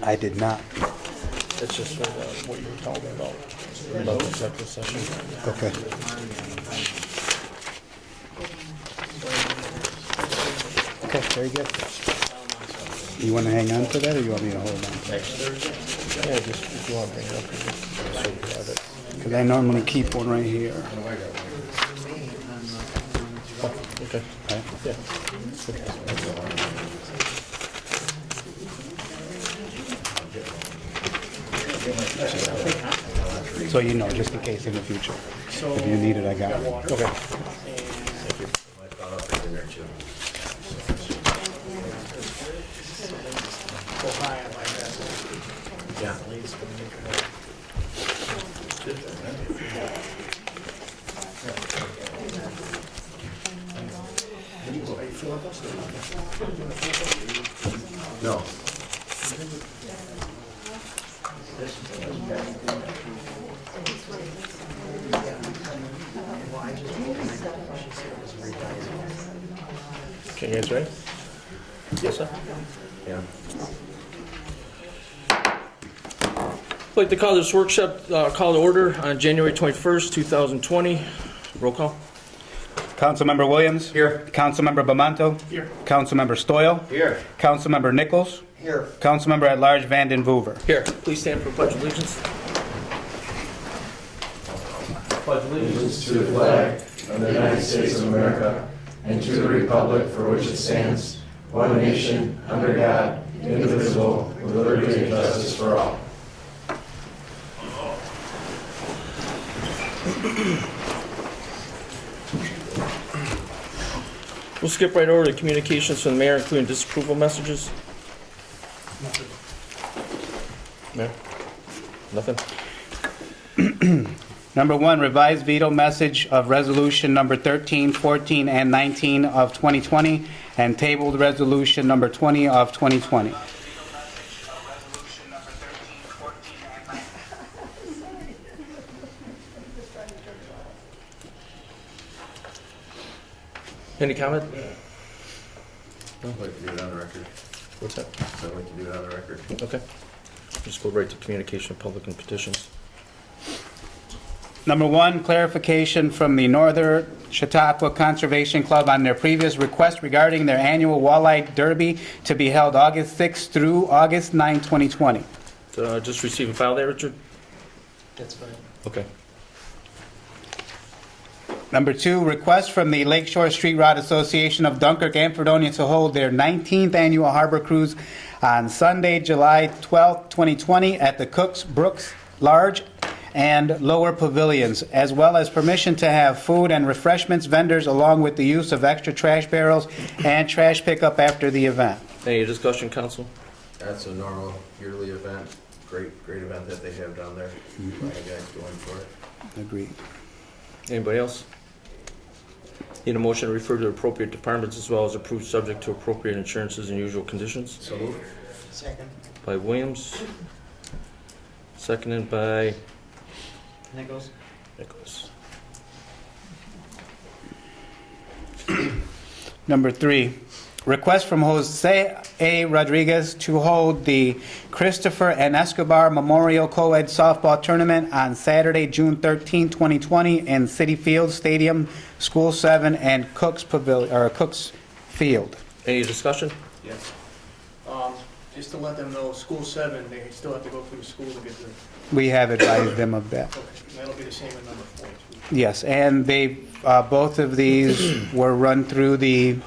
I did not. It's just for what you were telling me about executive session. Okay. Okay, very good. You want to hang on to that, or you want me to hold on? Yeah, just if you want to bring it up, so you have it. Because I normally keep one right here. Oh, okay. Right? Yeah. So you know, just in case in the future. If you need it, I got it. Okay. No. Okay, you guys ready? Yes, sir. Yeah. I'd like to call this workshop, call to order on January 21st, 2020. Roll call. Councilmember Williams? Here. Councilmember Bamanto? Here. Councilmember Stoyl? Here. Councilmember Nichols? Here. Councilmember at Large Vanden Hoover? Here. Please stand for pledge of allegiance. Pledge of allegiance. To the flag of the United States of America and to the republic for which it stands, one nation, under God, indivisible, with liberty and justice for all. We'll skip right over to communications from the mayor, including disapproval messages. Mayor? Nothing? Number 1, revised veto message of resolution number 13, 14, and 19 of 2020, and tabled resolution number 20 of 2020. Any comment? I'd like to do it on the record. What's that? I'd like to do it on the record. Okay. Just go right to communication, public, and petitions. Number 1, clarification from the Northern Chautauqua Conservation Club on their previous request regarding their annual walleye derby to be held August 6 through August 9, 2020. Just receive and file there, Richard? That's fine. Okay. Number 2, request from the Lakeshore Street Rod Association of Dunkirk and Fredonia to hold their 19th annual harbor cruise on Sunday, July 12, 2020 at the Cooks Brooks Large and Lower Pavilions, as well as permission to have food and refreshments vendors along with the use of extra trash barrels and trash pickup after the event. Any discussion, council? That's a normal yearly event. Great event that they have down there. A lot of guys going for it. Agreed. Anybody else? Need a motion to refer to appropriate departments as well as approved subject to appropriate insurances and usual conditions. So moved. Second. By Williams. Seconded by Nichols? Nichols. Number 3, request from Jose A. Rodriguez to hold the Christopher and Escobar Memorial Co-ed Softball Tournament on Saturday, June 13, 2020 in City Field Stadium, School 7 and Cooks Pavilion, or Cooks Field. Any discussion? Yes. Just to let them know, School 7, they still have to go through the school to get there. We have advised them of that. Okay, that'll be the same in number 4, too. Yes, and they, both of these were run through the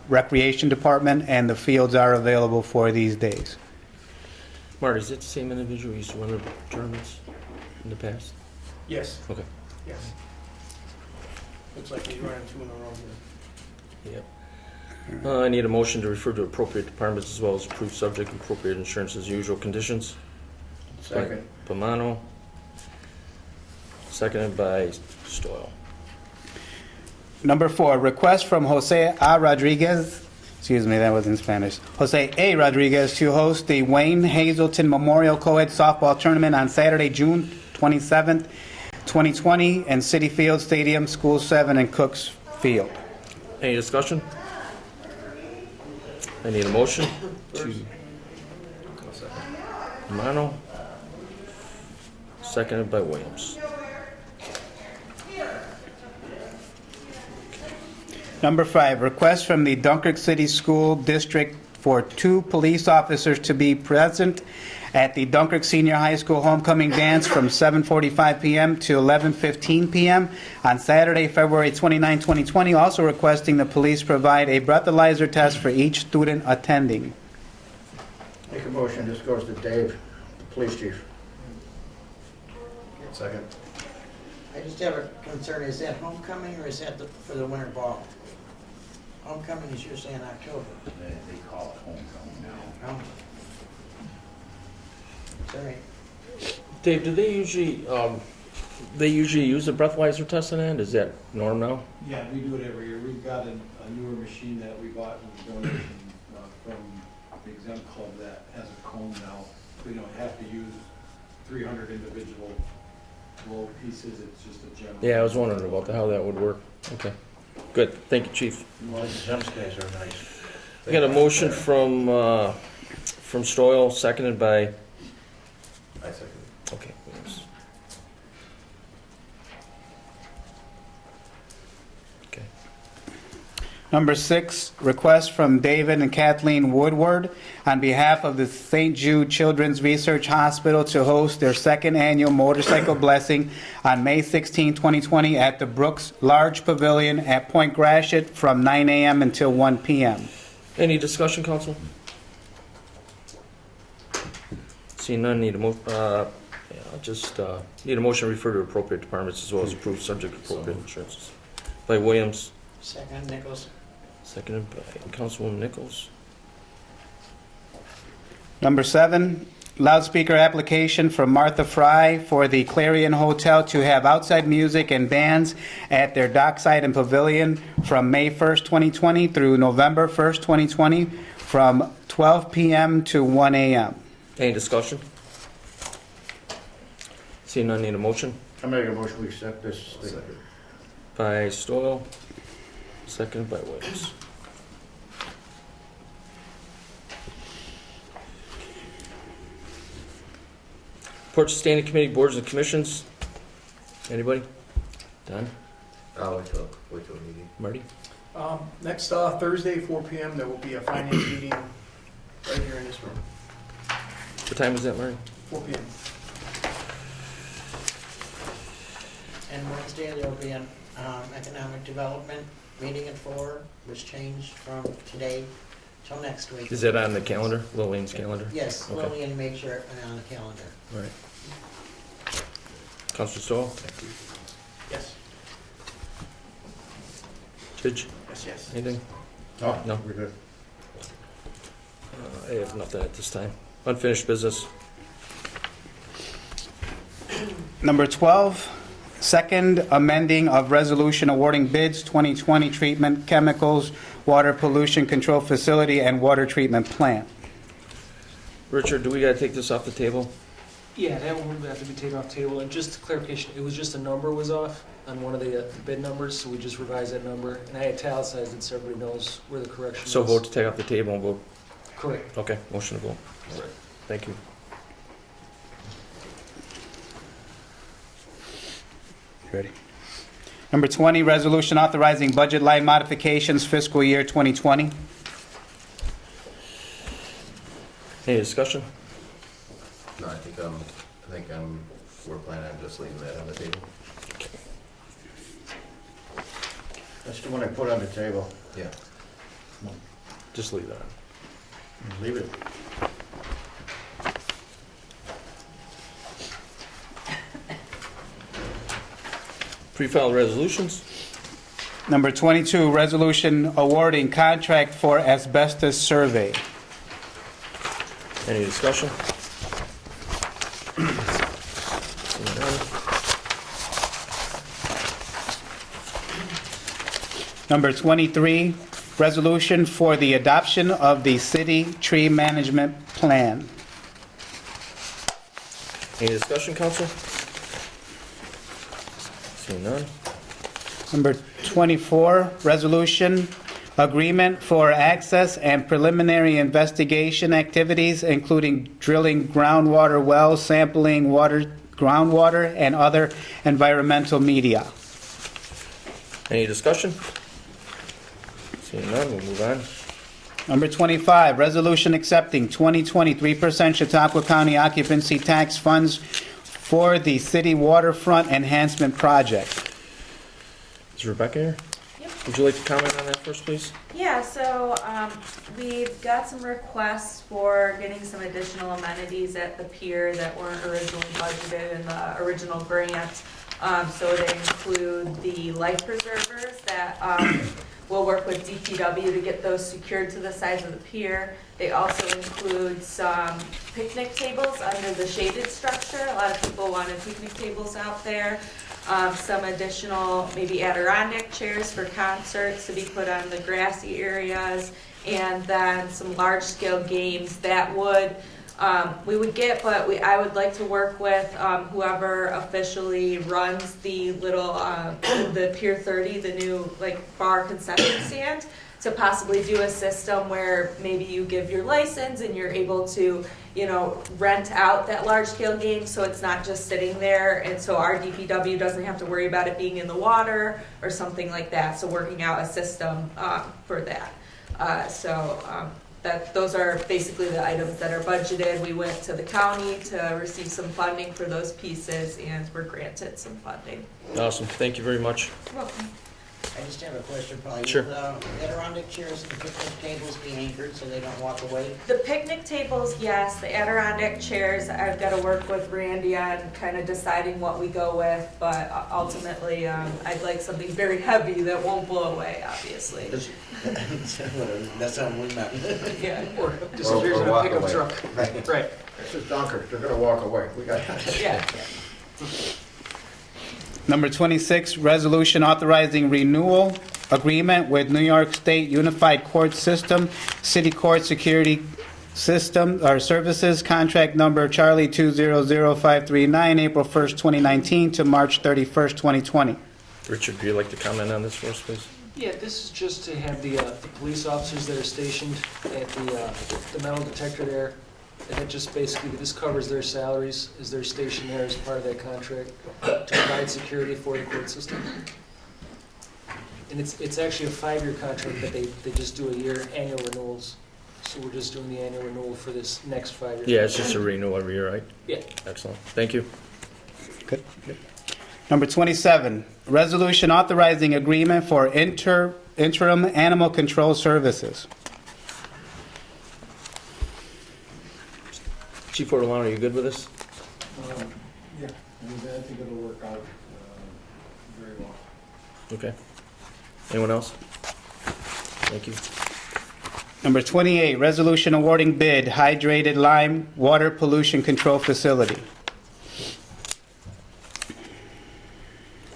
Recreation Department, and the fields are available for these days. Marty, is it the same individual who used to run the tournaments in the past? Yes, Okay. yes. Looks like he's running 2 in a row here. Yep. I need a motion to refer to appropriate departments as well as approved subject to appropriate insurance as usual conditions. Second. Pomano. Seconded by Stoyl. Number 4, request from Jose A. Rodriguez, excuse me, that was in Spanish. Jose A. Rodriguez to host the Wayne Hazelton Memorial Co-ed Softball Tournament on Saturday, June 27th, 2020, in City Field Stadium, School 7 in Cooks Field. Any discussion? I need a motion to Pomano. Seconded by Williams. Number 5, request from the Dunkirk City School District for 2 police officers to be present at the Dunkirk Senior High School Homecoming Dance from 7:45 p.m. to 11:15 p.m. on Saturday, February 29, 2020. Also requesting the police provide a breathalyzer test for each student attending. Make a motion, this goes to Dave, the police chief. Second. I just have a concern, is that homecoming or is that for the winter ball? Homecoming is usually in October. They call it homecoming now. Oh. Sorry. Dave, do they usually use a breathalyzer test in that? Is that norm now? Yeah, we do it every year. We've got a newer machine that we bought in donation from the Exempt Club that has a cone now. We don't have to use 300 individual blow pieces. It's just a general. Yeah, I was wondering about how that would work. Okay, good. Thank you, Chief. Well, the Gems guys are nice. I got a motion from Stoyl, seconded by, I second. okay, Williams. Okay. Number 6, request from David and Kathleen Woodward on behalf of the St. Jude Children's Research Hospital to host their 2nd annual motorcycle blessing on May 16, 2020 at the Brooks Large Pavilion at Point Gratiot from 9 a.m. until 1 p.m. Any discussion, council? Seeing none, need a need a motion to refer to appropriate departments as well as approved subject to appropriate insurances. By Williams, Second, Nichols. seconded by Councilwoman Nichols. Number 7, loudspeaker application from Martha Fry for the Clarion Hotel to have outside music and bands at their dockside and pavilion from May 1st, 2020 through November 1st, 2020 from 12 p.m. to 1 a.m. Any discussion? Seeing none, need a motion? I make a motion, we accept this thing. Second. By Stoyl, seconded by Williams. Reports to standing committee, boards and commissions. Anybody? Done? I'll wait till meeting. Marty? Next Thursday, 4 p.m., there will be a finance meeting right here in this room, What time is that, Marty? 4 p.m. And Wednesday, there will be an economic development meeting at 4, which changed from today till next week. Is that on the calendar, Lillian's calendar? Yes, Okay. Lillian made sure it went on the calendar. All right. Councilor Stoyl? Yes, Chidge? yes. Anything? No, No. we're good. I have nothing at this time. Unfinished business. Number 12, second amending of resolution awarding bids 2020 treatment chemicals, water pollution control facility, and water treatment plant. Richard, do we gotta take this off the table? Yeah, that one would have to be taken off the table, and just clarification, it was just a number was off on one of the bid numbers, so we just revised that number, and I italicized it so everybody knows where the correction is. So vote to take off the table and vote. Correct. Okay, motion to vote. Thank you. Ready? Number 20, resolution authorizing budget line modifications fiscal year 2020. Any discussion? No, I think we're planning on just leaving that on the table. That's the one I put on the table. Yeah. Just leave that on. Leave it. Pre-filed resolutions? Number 22, resolution awarding contract for asbestos survey. Any discussion? Seeing none. Number 23, resolution for the adoption of the city tree management plan. Any discussion, council? Seeing none. Number 24, resolution agreement for access and preliminary investigation activities, including drilling groundwater wells, sampling groundwater, and other environmental media. Any discussion? Seeing none, we'll move on. Number 25, resolution accepting 2020 3% Chautauqua County occupancy tax funds for the city waterfront enhancement project. Is Rebecca here? Yep. Would you like to comment on that first, please? Yeah, so we've got some requests for getting some additional amenities at the pier that weren't originally budgeted in the original grant. So they include the life preservers that we'll work with DPW to get those secured to the sides of the pier. They also include some picnic tables under the shaded structure. A lot of people wanted picnic tables out there. Some additional maybe Adirondack chairs for concerts to be put on the grassy areas, and then some large-scale games that we would get, but I would like to work with whoever officially runs the little, the Pier 30, the new bar concession stand, to possibly do a system where maybe you give your license and you're able to, rent out that large scale game so it's not just sitting there, and so our DPW doesn't have to worry about it being in the water or something like that. So working out a system for that. Those are basically the items that are budgeted. We went to the county to receive some funding for those pieces, and we're granted some funding. Awesome, thank you very much. You're welcome. I just have a question, probably. Sure. Will the Adirondack chairs and the picnic tables be anchored so they don't walk away? The picnic tables, yes. The Adirondack chairs, I've got to work with Randy on kind of deciding what we go with, but ultimately, I'd like something very heavy that won't blow away, obviously. That's how we met. Yeah. Or disappears in a pickup truck. Right. This is Dunkirk, they're gonna walk away. We got Yeah. Number 26, resolution authorizing renewal agreement with New York State Unified Court System, City Court Security System, or Services, contract number Charlie 200539, April 1st, 2019 to March 31st, 2020. Richard, would you like to comment on this for us, please? Yeah, this is just to have the police officers that are stationed at the metal detector there. And it just basically, this covers their salaries as they're stationed there as part of that contract to provide security for the court system. And it's actually a 5-year contract, but they just do annual renewals. So we're just doing the annual renewal for this next 5 years. Yeah, it's just a renewal every year, right? Yeah. Excellent, thank you. Good. Number 27, resolution authorizing agreement for interim animal control services. Chief Ortolano, are you good with this? Yeah, I think it'll work out very well. Okay. Anyone else? Thank you. Number 28, resolution awarding bid hydrated lime water pollution control facility.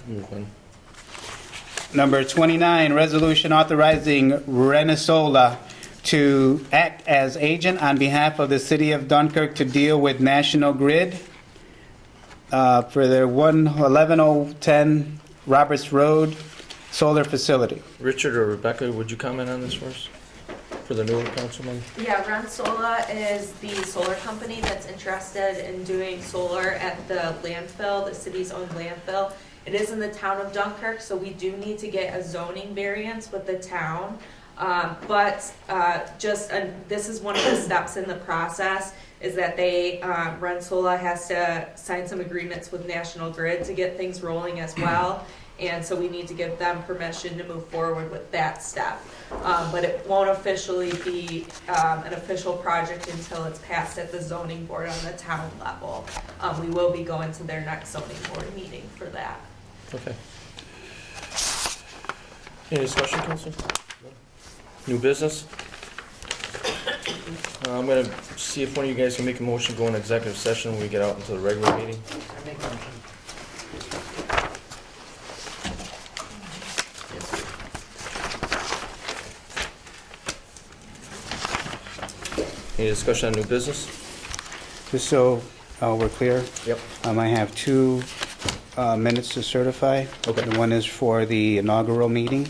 Move on. Number 29, resolution authorizing Renesola to act as agent on behalf of the city of Dunkirk to deal with National Grid for their 110 Roberts Road solar facility. Richard or Rebecca, would you comment on this for us? For the newer councilman? Yeah, Rensola is the solar company that's interested in doing solar at the landfill, the city's own landfill. It is in the town of Dunkirk, so we do need to get a zoning variance with the town. This is one of the steps in the process, is that Rensola has to sign some agreements with National Grid to get things rolling as well. And so we need to give them permission to move forward with that step. But it won't officially be an official project until it's passed at the zoning board on the town level. We will be going to their next zoning board meeting for that. Okay. Any discussion, Council? New business? I'm gonna see if one of you guys can make a motion, go into executive session when we get out into the regular meeting. I make a motion. Any discussion on new business? Just so we're clear. Yep. I have two minutes to certify. Okay. The one is for the inaugural meeting.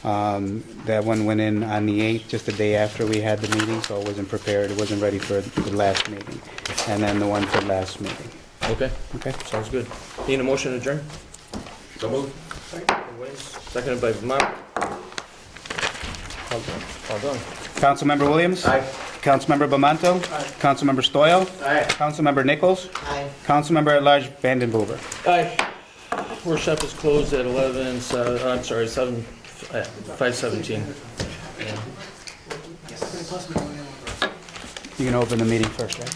That one went in on the 8th, just the day after we had the meeting, so it wasn't prepared, it wasn't ready for the last meeting. And then the one for last meeting. Okay, Okay? sounds good. Need a motion to adjourn? So moved. Seconded by Vermont. All done. Councilmember Williams? Aye. Councilmember Bamanto? Aye. Councilmember Stoyl? Aye. Councilmember Nichols? Aye. Councilmember at Large Vandenboer? Aye. Workshop is closed at 5:17. You can open the meeting first, right?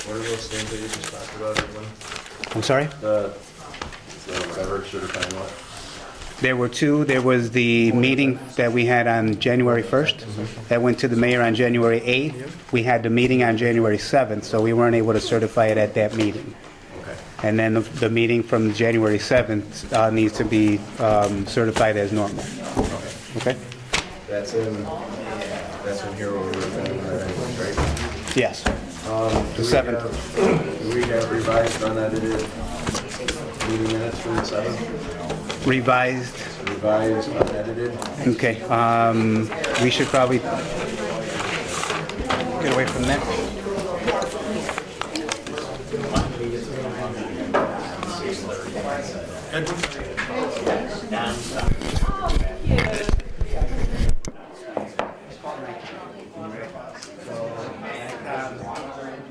What are those things that you just talked about, everyone? I'm sorry? The whatever, certifying what? There were two. There was the meeting that we had on January 1st. That went to the mayor on January 8th. We had the meeting on January 7th, so we weren't able to certify it at that meeting. Okay. And then the meeting from January 7th needs to be certified as normal. Okay? That's in here where we're going, right? Yes. The 7th. Do we have revised, unedited meeting minutes from the 7th? Revised. Revised, unedited? Okay. We should probably get away from that.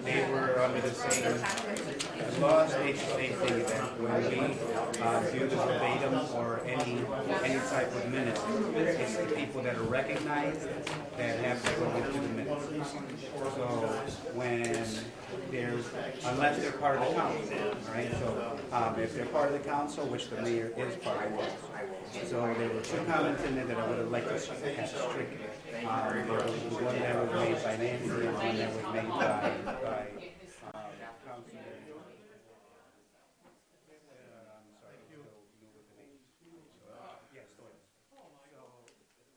They were under the same law states the same thing, that when we do the verbatim or any type of minutes, it's the people that are recognized that have to go into the minutes. So when there's, unless they're part of the council, right? So if they're part of the council, which the mayor is part of the council. So there were two comments in there that I would have liked to have stricken. There was one that was made by Nancy and one that was made by Councilman. Yes, Stoyles.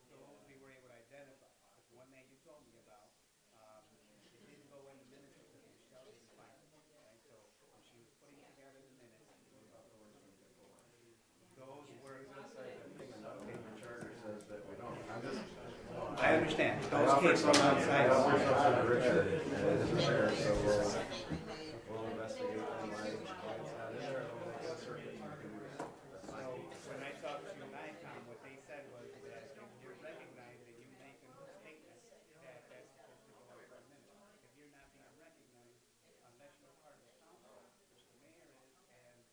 So we were able to identify, because the one that you told me about, it didn't go in the minutes because Michelle didn't find it, right? So when she was putting together the minutes, those were, Charter says that we don't. I understand, those came from outside. Richard, and it isn't there, so we'll investigate online. So when I talked to NICOM, what they said was that if you're recognized and you make a statement, that's supposed to go in for a minute. If you're not being recognized, unless you're part of the council, which the mayor is, and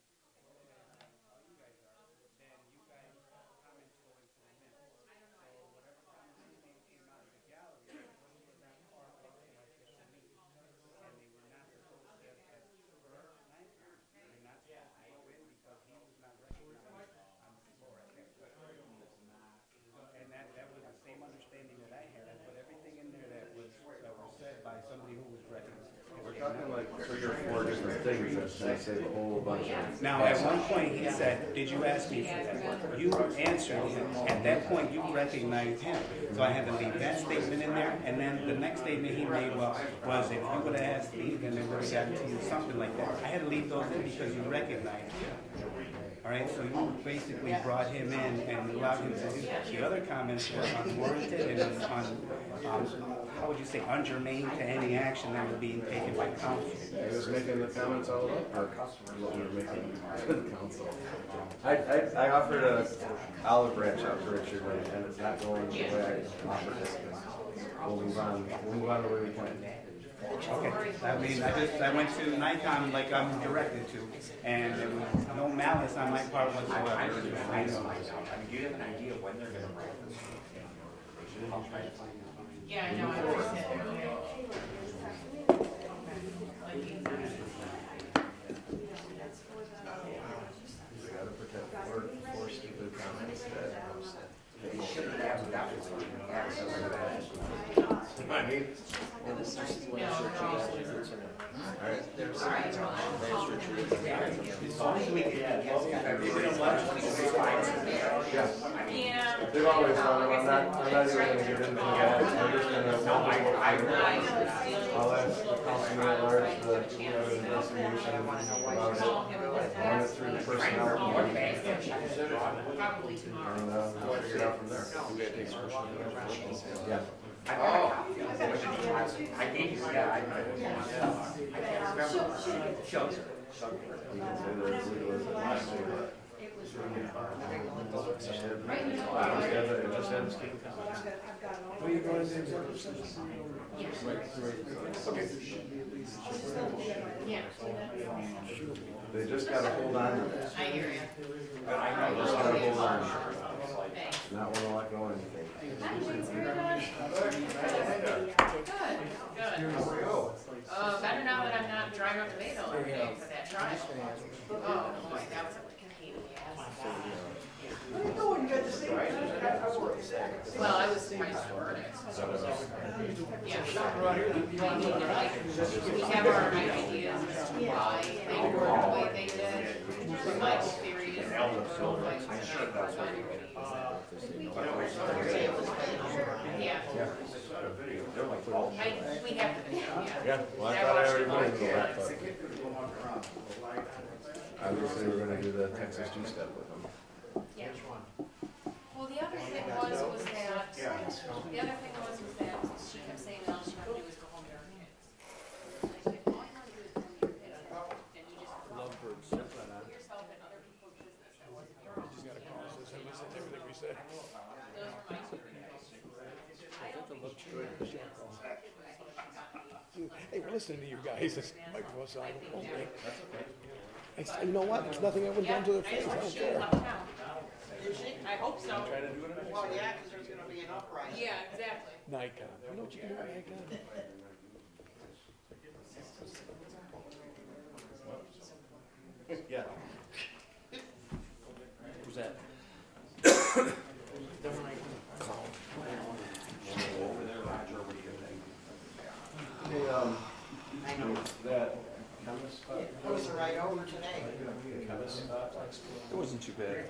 all you guys are, then you guys' comments go into the minutes. So whatever comments came out of the gallery, those were not part of the official meeting. And they were not supposed to, as per NICOM, they're not supposed to go in because he was not recognized on the floor at that time. And that was the same understanding that I had. I put everything in there that was said by somebody who was recognized. We're talking like 3 or 4 different things, and I say a whole bunch of. Now, at one point, he said, did you ask me for that? You answered him. At that point, you recognized him. So I had to leave that statement in there, and then the next statement he made was if you would have asked me, then it would have gotten to you, something like that. I had to leave those in because you recognized him. All right, so you basically brought him in and allowed him to do the other comments were unwarranted and how would you say, ungermane to any action that was being taken by council. He was making the comments all up, or we were making the council. I offered a olive branch out to Richard, and it's not going the way I offered it. We'll move on the way we can. Okay, I mean, I went to NICOM like I'm directed to, and there was no malice on my part whatsoever. I mean, do you have an idea of when they're gonna write this? I'll try to find out. Yeah, I know. We gotta protect four stupid comments that I mean, Yeah. they've always done it, I'm not even gonna get into that, I'm just gonna, I'll ask the councilman at large, the, investigation about it, run it through the personnel committee. And, we'll figure it out from there. Yeah. I gave you, yeah, You can say that it's legal as it last year, but. It just had to keep What are you going to executive session? They just gotta hold on to this. I hear you. They just gotta hold on to it. Not wanna let go of anything. Better now that I'm not driving up to Vito every day for that trial. Oh, boy, that was a pain in the ass. Well, I was surprised for it. Yeah. We have our ideas as to why they were the way they did. My whole theory is that the girl fights and that's why yeah. We have to, yeah. Yeah, well, I thought I already went into that, but. Obviously, we're gonna do the Texas two-step with them. Yeah. Well, the other thing was that, she kept saying all she wanted to do was go home to her kids. And I said, all you want to do is go home to your kids, and you just put yourself in other people's business that wasn't your own. Everything we said. Those were my two theories. I don't think she should. Hey, we're listening to you guys. This microphone sound okay. You know what? There's nothing I wouldn't done to their face. I don't She care. left town. I hope so. Well, yeah, because there's gonna be an uprising. Yeah, exactly. Nikon. You know what you can do with Nikon? Yeah. Who's that? Hey, that chemist spot? I was right over today. Chemist spot? It wasn't too bad.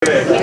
Good.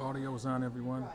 audio is on, everyone.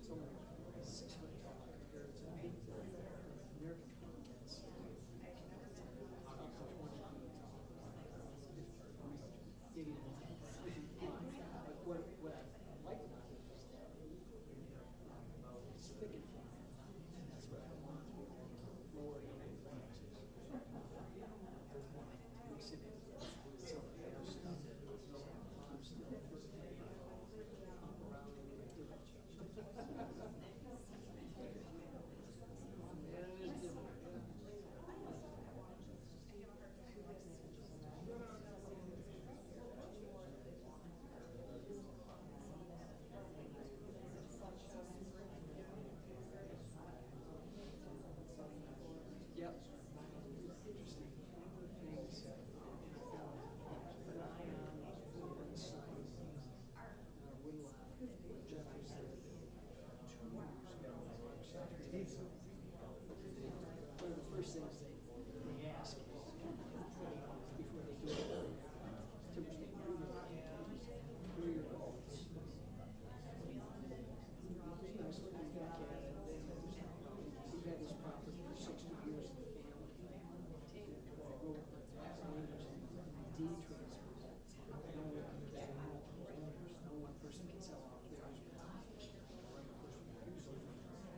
It's only 6 foot tall compared to American cats. Up to 20 feet tall. Maybe but what I like about it is that it's thick and flat. And that's what I want to lower the branches. Mix it in with some other stuff. Around the direction. Yeah, it is different. Yep. Interesting things. Keep an eye on one site. Woodlawn, Jeffrey said 2 years ago. One of the first things they ask is, before they do it, timber state improvement, what are your goals? I was looking back at it, we've had this property for 60 years in the family. I wrote last language, deed transfers. No one person can sell off theirs.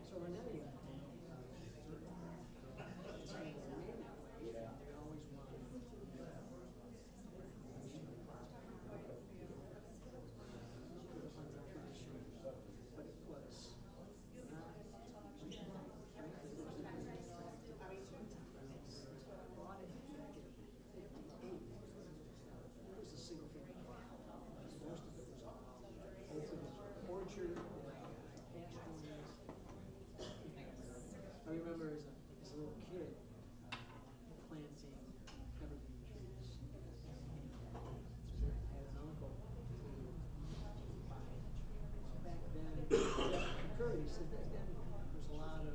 So in any event, it's going to remain that way. They always want tradition, but it was not. Bought it back in 58. It was a single family. Most of it was orchard, pasture. I remember as a little kid planting evergreen trees. I had an uncle who back then, Curry said back then there was a lot of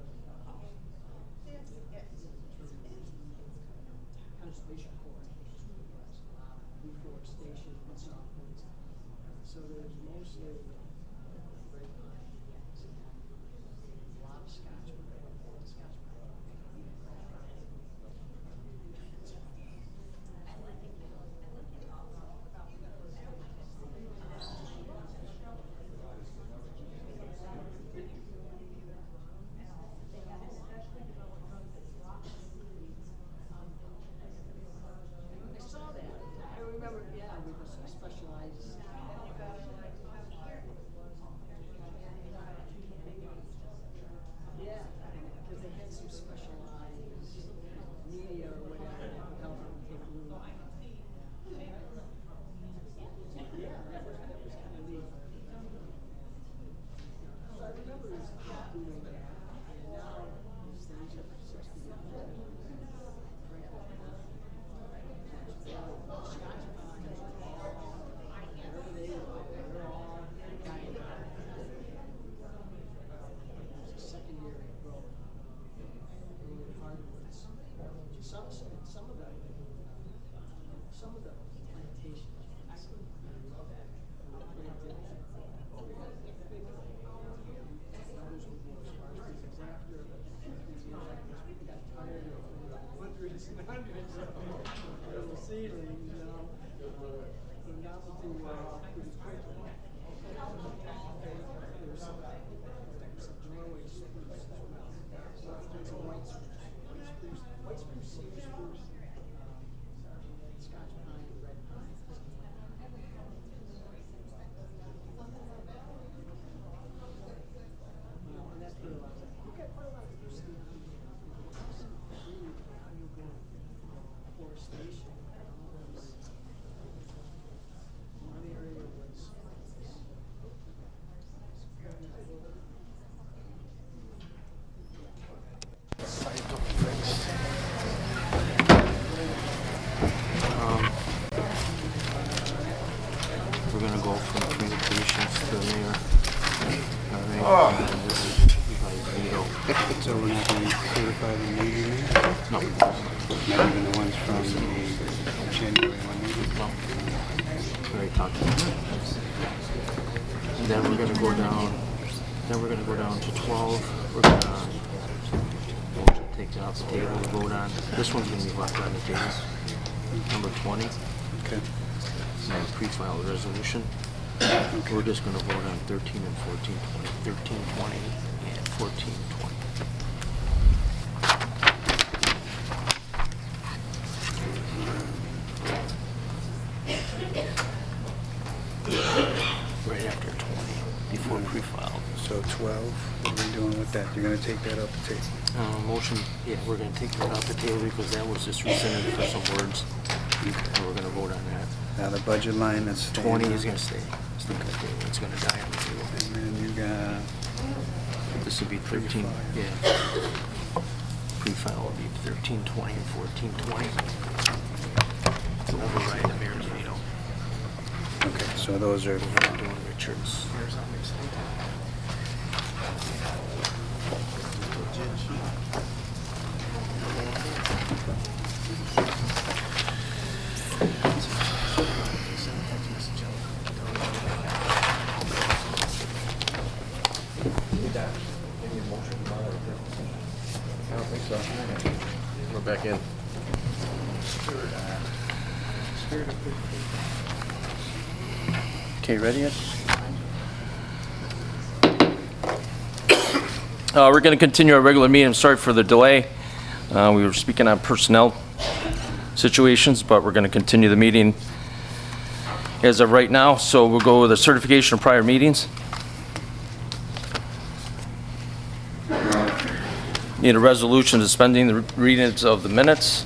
conservation corps, a lot of reforestation and so forth. So there's mostly red pine, a lot of Scotch pine. I saw that. I remember, yeah, we was specialized. Yeah, because they had some specialized media or whatever that would help them take root. Yeah, that was kind of neat. So I remember doing that, and now these things are 60 years old. Scotch pines are all, wherever they're all dying. It's a secondary growth. Really hardwoods. Some of the plantations, others were more sparse because after we got tired of hundreds and hundreds of little seedlings, you know, and now to pretty quickly. There's some Norway spruce as well. So there's a white spruce, cedar spruce, Scotch pine, red pine. And that's pretty much it. You've got quite a lot of diversity on how you go forestation. One area was We're gonna go from communications to the mayor. Veto. So we're not going to certify the meeting? No. Not even the ones from the January 1 meeting? No. Very talkative. And then we're gonna go down Then we're gonna go down to 12. We're gonna motion to take it off the table to vote on. This one's gonna be left on the table. Number 20. Okay. And pre-filed resolution. We're just gonna vote on 13 and 14, 20, 13, 20, and 14, 20. Right after 20, before pre-filed. So 12, what are we doing with that? You're going to take that off the table? Motion, yeah, we're gonna take that off the table because that was just rescinded for some words. And we're gonna vote on that. Now the budget line is 20 is gonna stay. It's not gonna stay. It's gonna die on the table. And then you got, This would be 13, yeah. Pre-file would be 13, 20, and 14, 20. To override the mayor's veto. okay, so those are, We're doing Richards. I don't think so. We're back in. Okay, ready yet? We're going to continue our regular meeting. I'm sorry for the delay. We were speaking on personnel situations, but we're going to continue the meeting as of right now. So we'll go with the certification of prior meetings. Need a resolution suspending the readings of the minutes.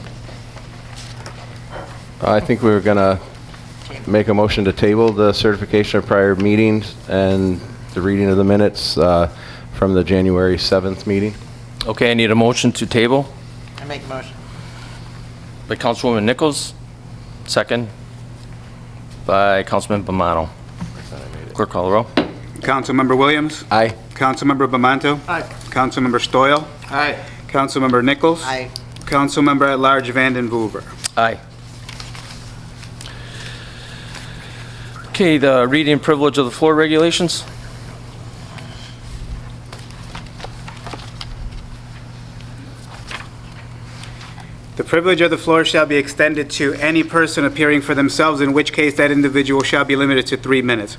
I think we were going to make a motion to table the certification of prior meetings and the reading of the minutes from the January 7th meeting. Okay, I need a motion to table I make a motion. by Councilwoman Nichols, second by Councilman Bomano. Clerk call the roll. Councilmember Williams? Aye. Councilmember Bamanto? Aye. Councilmember Stoyl? Aye. Councilmember Nichols? Aye. Councilmember at Large Vanden Heuver? Aye. Okay, the reading and privilege of the floor regulations. The privilege of the floor shall be extended to any person appearing for themselves, in which case that individual shall be limited to 3 minutes,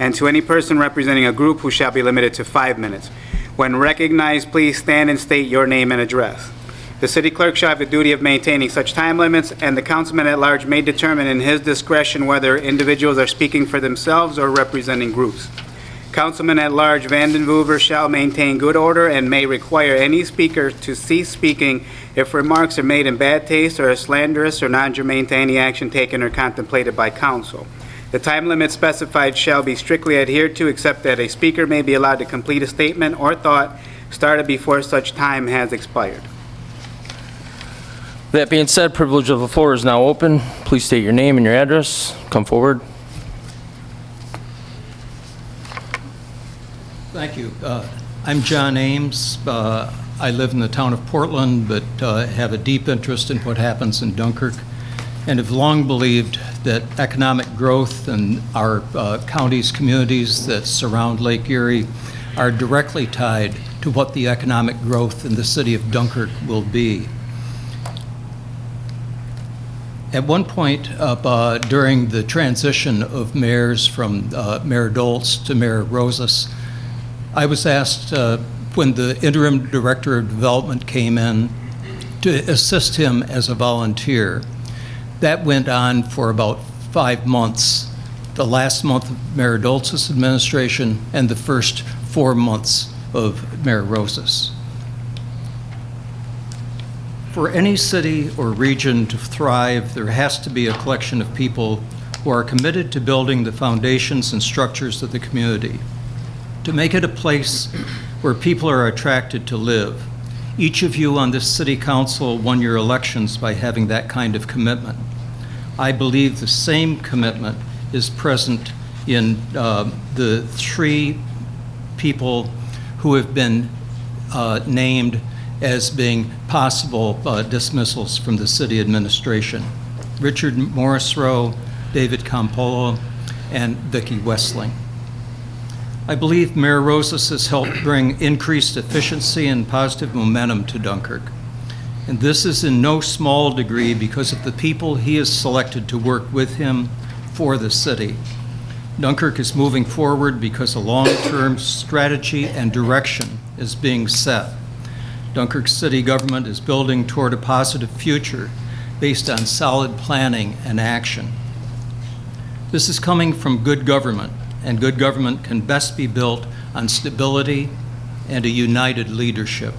and to any person representing a group who shall be limited to 5 minutes. When recognized, please stand and state your name and address. The city clerk shall have the duty of maintaining such time limits, and the councilman at large may determine in his discretion whether individuals are speaking for themselves or representing groups. Councilman at large Vanden Heuver shall maintain good order and may require any speaker to cease speaking if remarks are made in bad taste or are slanderous or non-germane to any action taken or contemplated by council. The time limit specified shall be strictly adhered to, except that a speaker may be allowed to complete a statement or thought started before such time has expired. That being said, privilege of the floor is now open. Please state your name and your address. Come forward. Thank you. I'm John Ames. I live in the town of Portland, but have a deep interest in what happens in Dunkirk, and have long believed that economic growth in our county's communities that surround Lake Erie are directly tied to what the economic growth in the city of Dunkirk will be. At one point during the transition of mayors from Mayor Doltz to Mayor Rosas, I was asked when the interim director of development came in to assist him as a volunteer. That went on for about 5 months, the last month of Mayor Doltz's administration and the first 4 months of Mayor Rosas. For any city or region to thrive, there has to be a collection of people who are committed to building the foundations and structures of the community, to make it a place where people are attracted to live. Each of you on this city council won your elections by having that kind of commitment. I believe the same commitment is present in the 3 people who have been named as being possible dismissals from the city administration: Richard Morrisroe, David Campolo, and Vicki Westling. I believe Mayor Rosas has helped bring increased efficiency and positive momentum to Dunkirk. And this is in no small degree because of the people he has selected to work with him for the city. Dunkirk is moving forward because a long-term strategy and direction is being set. Dunkirk city government is building toward a positive future based on solid planning and action. This is coming from good government, and good government can best be built on stability and a united leadership.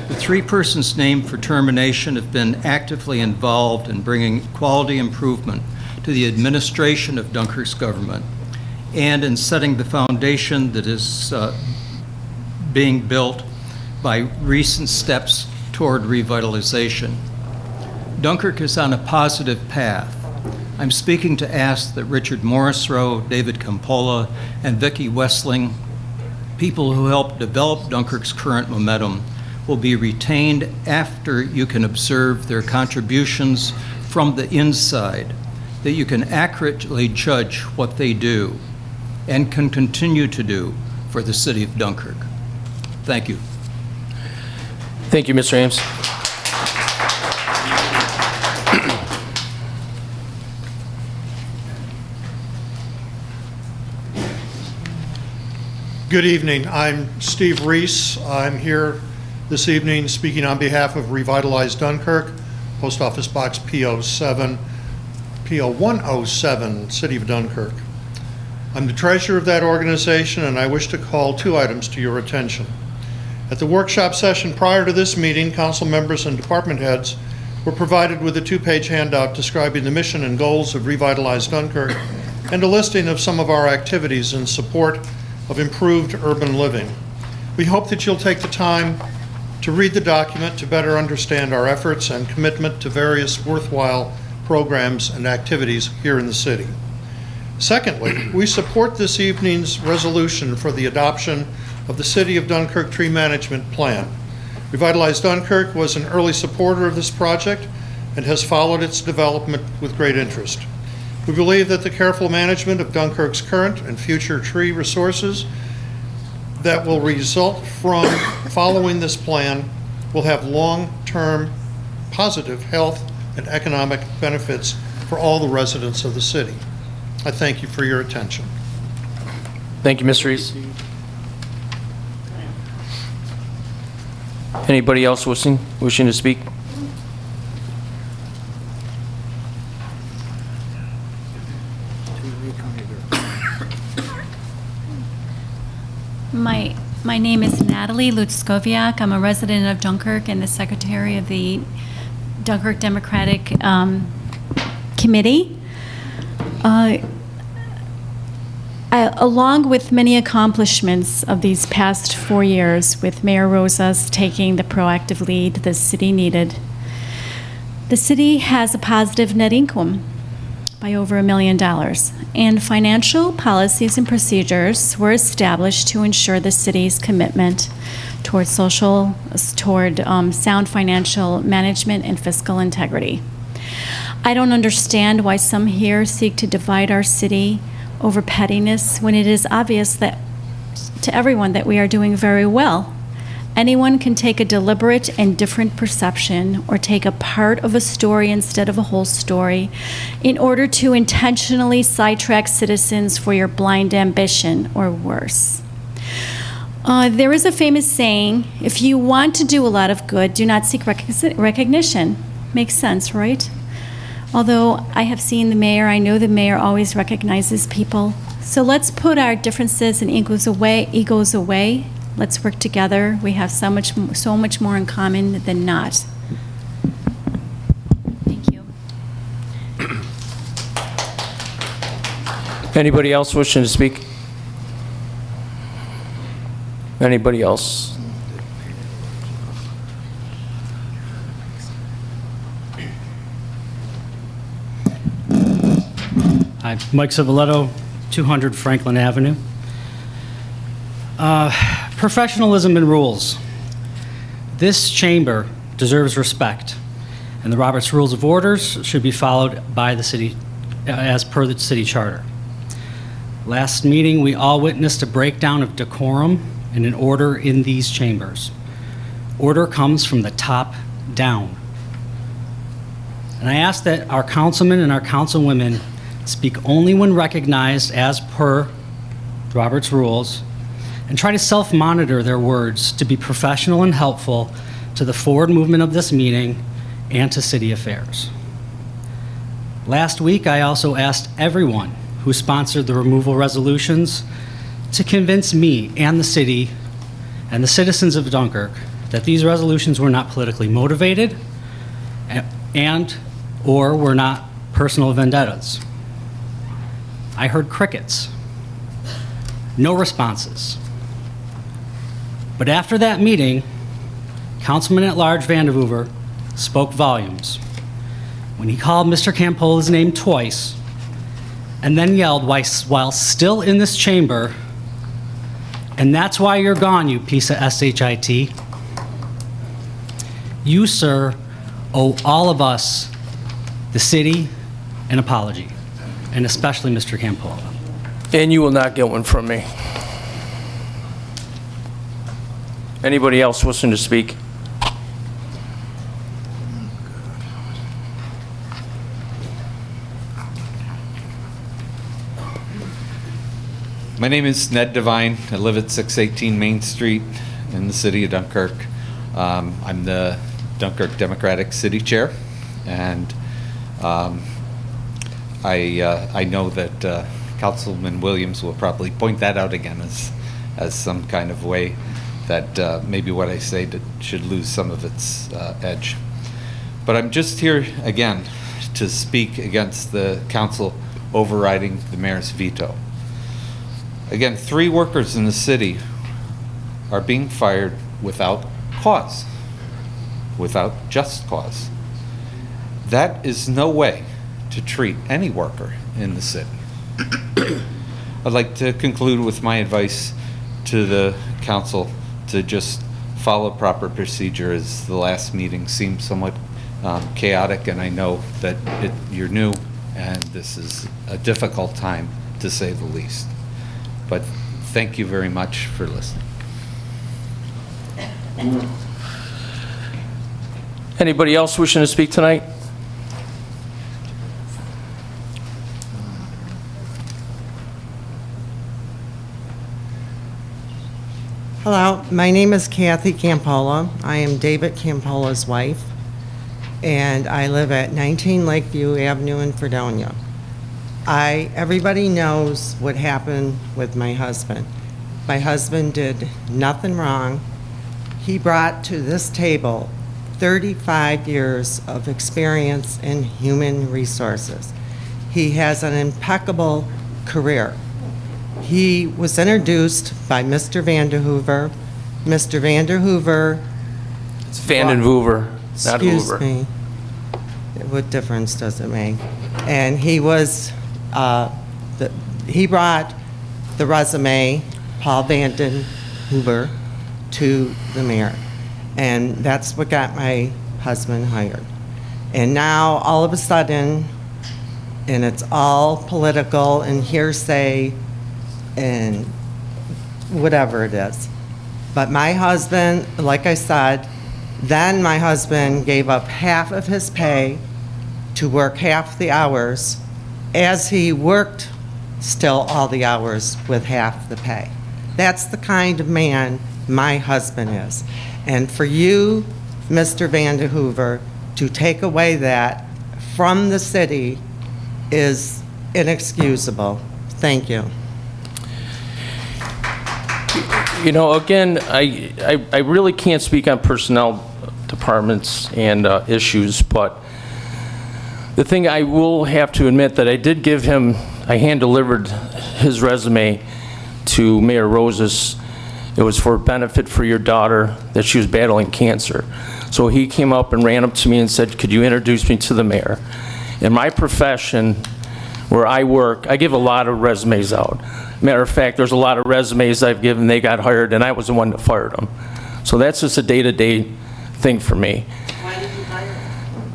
The three persons named for termination have been actively involved in bringing quality improvement to the administration of Dunkirk's government and in setting the foundation that is being built by recent steps toward revitalization. Dunkirk is on a positive path. I'm speaking to ask that Richard Morrisroe, David Campola, and Vicki Westling, people who helped develop Dunkirk's current momentum, will be retained after you can observe their contributions from the inside, that you can accurately judge what they do and can continue to do for the city of Dunkirk. Thank you. Thank you, Mr. Ames. Good evening. I'm Steve Reese. I'm here this evening speaking on behalf of Revitalize Dunkirk, Post Office Box P107, City of Dunkirk. I'm the treasurer of that organization, and I wish to call two items to your attention. At the workshop session prior to this meeting, council members and department heads were provided with a two-page handout describing the mission and goals of Revitalize Dunkirk and a listing of some of our activities in support of improved urban living. We hope that you'll take the time to read the document to better understand our efforts and commitment to various worthwhile programs and activities here in the city. Secondly, we support this evening's resolution for the adoption of the City of Dunkirk Tree Management Plan. Revitalize Dunkirk was an early supporter of this project and has followed its development with great interest. We believe that the careful management of Dunkirk's current and future tree resources that will result from following this plan will have long-term positive health and economic benefits for all the residents of the city. I thank you for your attention. Thank you, Mr. Reese. Anybody else wishing to speak? My name is Natalie Lutzkowiak. I'm a resident of Dunkirk and the secretary of the Dunkirk Democratic Committee. Along with many accomplishments of these past 4 years, with Mayor Rosas taking the proactive lead the city needed, the city has a positive net income by over $1 million, and financial policies and procedures were established to ensure the city's commitment toward sound financial management and fiscal integrity. I don't understand why some here seek to divide our city over pettiness when it is obvious that to everyone that we are doing very well. Anyone can take a deliberate and different perception or take a part of a story instead of a whole story in order to intentionally sidetrack citizens for your blind ambition or worse. There is a famous saying, if you want to do a lot of good, do not seek recognition. Makes sense, right? Although I have seen the mayor, I know the mayor always recognizes people. So let's put our differences and egos away. Let's work together. We have so much more in common than not. Thank you. Anybody else wishing to speak? Anybody else? Hi, Mike Civiletto, 200 Franklin Avenue. Professionalism and rules. This chamber deserves respect, and the Robert's Rules of Orders should be followed by the city as per the city charter. Last meeting, we all witnessed a breakdown of decorum and an order in these chambers. Order comes from the top down. And I ask that our councilmen and our councilwomen speak only when recognized as per Robert's rules, and try to self-monitor their words to be professional and helpful to the forward movement of this meeting and to city affairs. Last week, I also asked everyone who sponsored the removal resolutions to convince me and the city and the citizens of Dunkirk that these resolutions were not politically motivated or were not personal vendettas. I heard crickets, no responses. But after that meeting, Councilman at Large Vanderhoover spoke volumes when he called Mr. Campola's name twice and then yelled while still in this chamber, "And that's why you're gone, you piece of SHIT. You, sir, owe all of us, the city, an apology, and especially Mr. Campola." And you will not get one from me. Anybody else wishing to speak? My name is Ned Devine. I live at 618 Main Street in the city of Dunkirk. I'm the Dunkirk Democratic City Chair, and I know that Councilman Williams will probably point that out again as some kind of way that maybe what I say should lose some of its edge. But I'm just here again to speak against the council overriding the mayor's veto. Again, 3 workers in the city are being fired without cause, without just cause. That is no way to treat any worker in the city. I'd like to conclude with my advice to the council to just follow proper procedure, as the last meeting seemed somewhat chaotic, and I know that you're new and this is a difficult time to say the least. But thank you very much for listening. Anybody else wishing to speak tonight? Hello, my name is Kathy Campola. I am David Campola's wife, and I live at 19 Lakeview Avenue in Fredonia. Everybody knows what happened with my husband. My husband did nothing wrong. He brought to this table 35 years of experience in human resources. He has an impeccable career. He was introduced by Mr. Vanderhoover. Mr. Vanderhoover. It's Vandenhoover, not Excuse Hoover. me. What difference does it make? And he was, he brought the resume, Paul Vandenhoover, to the mayor. And that's what got my husband hired. And now, all of a sudden, and it's all political and hearsay and whatever it is. But my husband, like I said, then my husband gave up half of his pay to work half the hours, as he worked still all the hours with half the pay. That's the kind of man my husband is. And for you, Mr. Vanderhoover, to take away that from the city is inexcusable. Thank you. You know, again, I really can't speak on personnel departments and issues, but the thing I will have to admit that I did give him, I hand-delivered his resume to Mayor Rosas. It was for benefit for your daughter, that she was battling cancer. So he came up and ran up to me and said, could you introduce me to the mayor? In my profession, where I work, I give a lot of resumes out. Matter of fact, there's a lot of resumes I've given, they got hired, and I was the one that fired them. So that's just a day-to-day thing for me. Why did you hire him?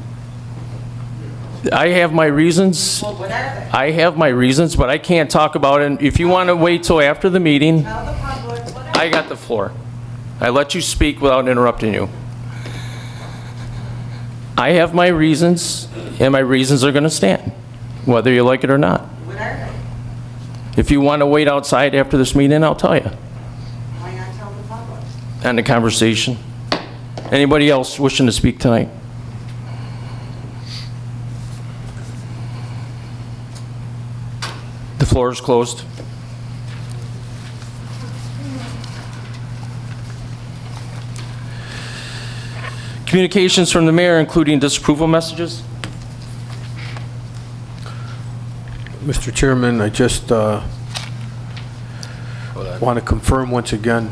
I have my reasons. Well, what are they? I have my reasons, but I can't talk about it. If you want to wait till after the meeting, Tell the public, what are I got the floor. I let you speak without interrupting you. I have my reasons, and my reasons are going to stand, whether you like it or not. What are they? If you want to wait outside after this meeting, I'll tell you. Why not tell the public? End the conversation. Anybody else wishing to speak tonight? The floor is closed. Communications from the mayor, including disapproval messages. Mr. Chairman, I just want to confirm once again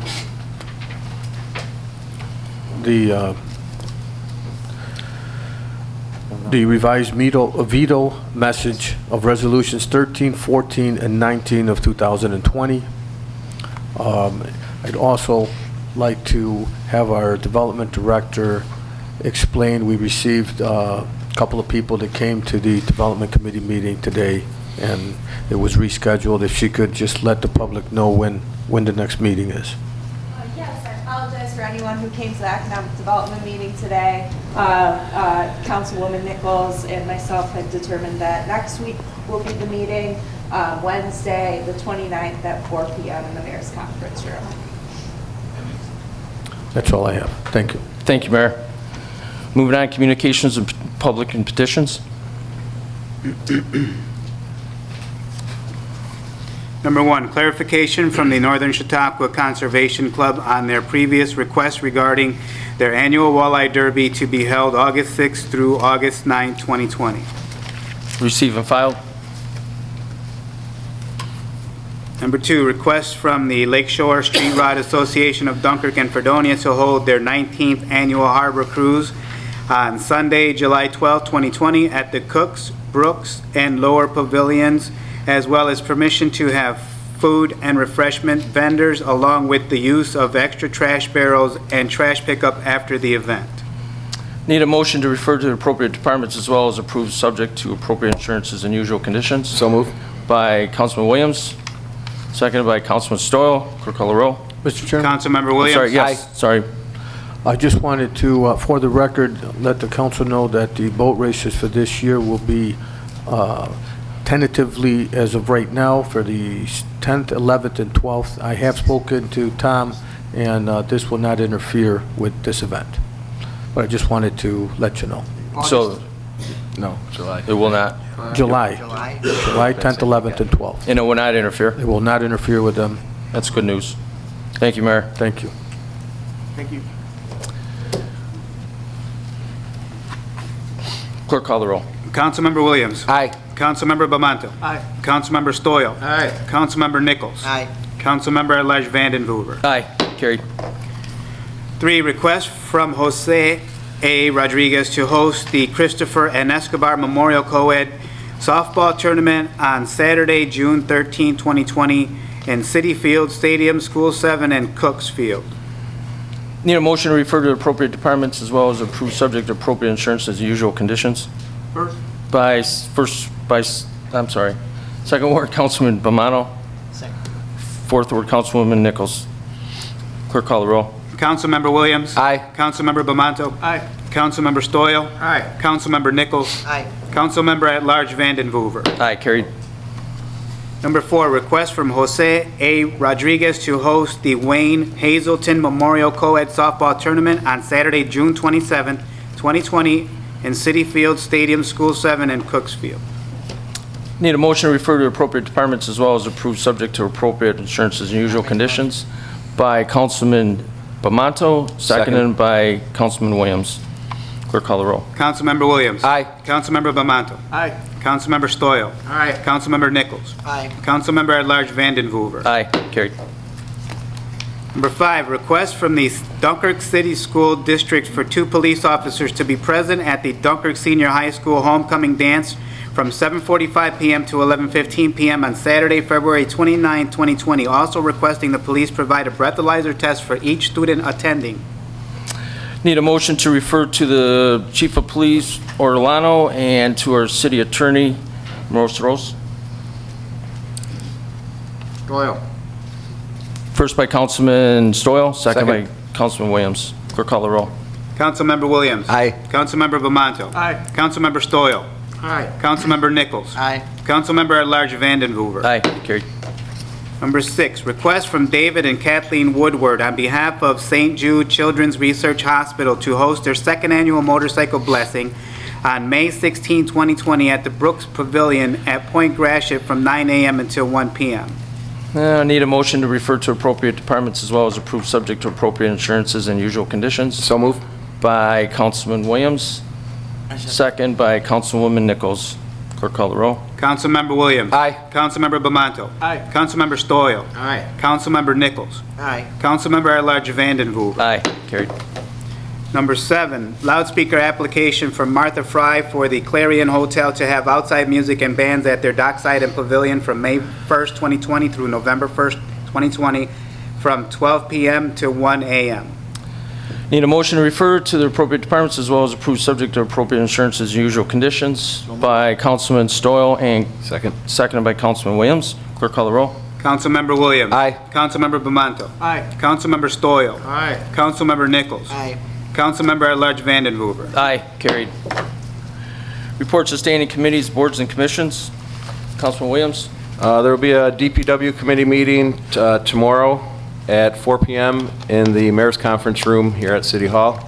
the revised veto message of resolutions 13, 14, and 19 of 2020. I'd also like to have our development director explain. We received a couple of people that came to the development committee meeting today, and it was rescheduled. If she could just let the public know when the next meeting is. Yes, I apologize for anyone who came to the economic development meeting today. Councilwoman Nichols and myself had determined that next week will be the meeting, Wednesday, the 29th at 4 p.m. in the mayor's conference room. That's all I have. Thank you. Thank you, Mayor. Moving on, communications of public and petitions. Number one, clarification from the Northern Chautauqua Conservation Club on their previous request regarding their annual walleye derby to be held August 6th through August 9th, 2020. Receive and file. Number two, request from the Lakeshore Street Rod Association of Dunkirk and Fredonia to hold their 19th annual harbor cruise on Sunday, July 12, 2020 at the Cooks, Brooks, and Lower Pavilions, as well as permission to have food and refreshment vendors along with the use of extra trash barrels and trash pickup after the event. Need a motion to refer to the appropriate departments as well as approve subject to appropriate insurances and usual conditions. So moved. By Councilman Williams, seconded by Councilman Stoyl. Clerk call the roll. Mr. Chairman? Councilmember Williams. Sorry, yes, sorry. I just wanted to, for the record, let the council know that the boat races for this year will be tentatively, as of right now, for the 10th, 11th, and 12th. I have spoken to Tom, and this will not interfere with this event. But I just wanted to let you know. So, No, July. it will not, July 10th, 11th, and 12th. and it will not interfere. It will not interfere with them. That's good news. Thank you, Mayor. Thank you. Thank you. Clerk call the roll. Councilmember Williams. Aye. Councilmember Bamanto. Aye. Councilmember Stoyl. Aye. Councilmember Nichols. Aye. Councilmember at-large Vandenhoover. Aye, carried. 3, request from Jose A. Rodriguez to host the Christopher and Escobar Memorial Co-ed softball tournament on Saturday, June 13, 2020 in City Field Stadium, School 7, and Cooks Field. Need a motion to refer to the appropriate departments as well as approve subject to appropriate insurance as the usual conditions. Second ward, Councilman Bamano. Second. Fourth ward, Councilwoman Nichols. Clerk call the roll. Councilmember Williams. Aye. Councilmember Bamanto. Aye. Councilmember Stoyl. Aye. Councilmember Nichols. Aye. Councilmember at-large Vandenhoover. Aye, carried. Number 4, request from Jose A. Rodriguez to host the Wayne Hazelton Memorial Co-ed softball tournament on Saturday, June 27, 2020 in City Field Stadium, School 7, and Cooks Field. Need a motion to refer to appropriate departments as well as approve subject to appropriate insurances and usual conditions by Councilman Bamanto, seconded by Councilman Williams. Clerk call the roll. Councilmember Williams. Aye. Councilmember Bamanto. Aye. Councilmember Stoyl. Aye. Councilmember Nichols. Aye. Councilmember at-large Vandenhoover. Aye, carried. Number 5, request from the Dunkirk City School District for 2 police officers to be present at the Dunkirk Senior High School homecoming dance from 7:45 p.m. to 11:15 p.m. on Saturday, February 29, 2020. Also requesting the police provide a breathalyzer test for each student attending. Need a motion to refer to the chief of police Orlano and to our city attorney, Rose. Doyle. First by Councilman Stoyl, second by Second. Councilman Williams. Clerk call the roll. Councilmember Williams. Aye. Councilmember Bamanto. Aye. Councilmember Stoyl. Aye. Councilmember Nichols. Aye. Councilmember at Large Vandenhoover. Aye, carried. Number 6, request from David and Kathleen Woodward on behalf of St. Jude Children's Research Hospital to host their second annual motorcycle blessing on May 16, 2020 at the Brooks Pavilion at Point Gratiot from 9 a.m. until 1 p.m. I need a motion to refer to appropriate departments as well as approve subject to appropriate insurances and usual conditions. So move. By Councilman Williams, second by Councilwoman Nichols. Clerk call the roll. Councilmember Williams. Aye. Councilmember Bamanto. Aye. Councilmember Stoyl. Aye. Councilmember Nichols. Aye. Councilmember at Large Vandenhoover. Aye, carried. Number 7, loudspeaker application from Martha Fry for the Clarion Hotel to have outside music and bands at their dockside and pavilion from May 1st, 2020 through November 1st, 2020 from 12 p.m. to 1 a.m. Need a motion to refer to the appropriate departments as well as approve subject to appropriate insurances and usual conditions by Councilman Stoyl and seconded by Councilman Williams. Clerk call the roll. Councilmember Williams. Aye. Councilmember Bamanto. Aye. Councilmember Stoyl. Aye. Councilmember Nichols. Aye. Councilmember at Large Vandenhoover. Aye, carried. Reports of standing committees, boards, and commissions. Councilman Williams. There will be a DPW committee meeting tomorrow at 4 p.m. in the Mayor's Conference Room here at City Hall.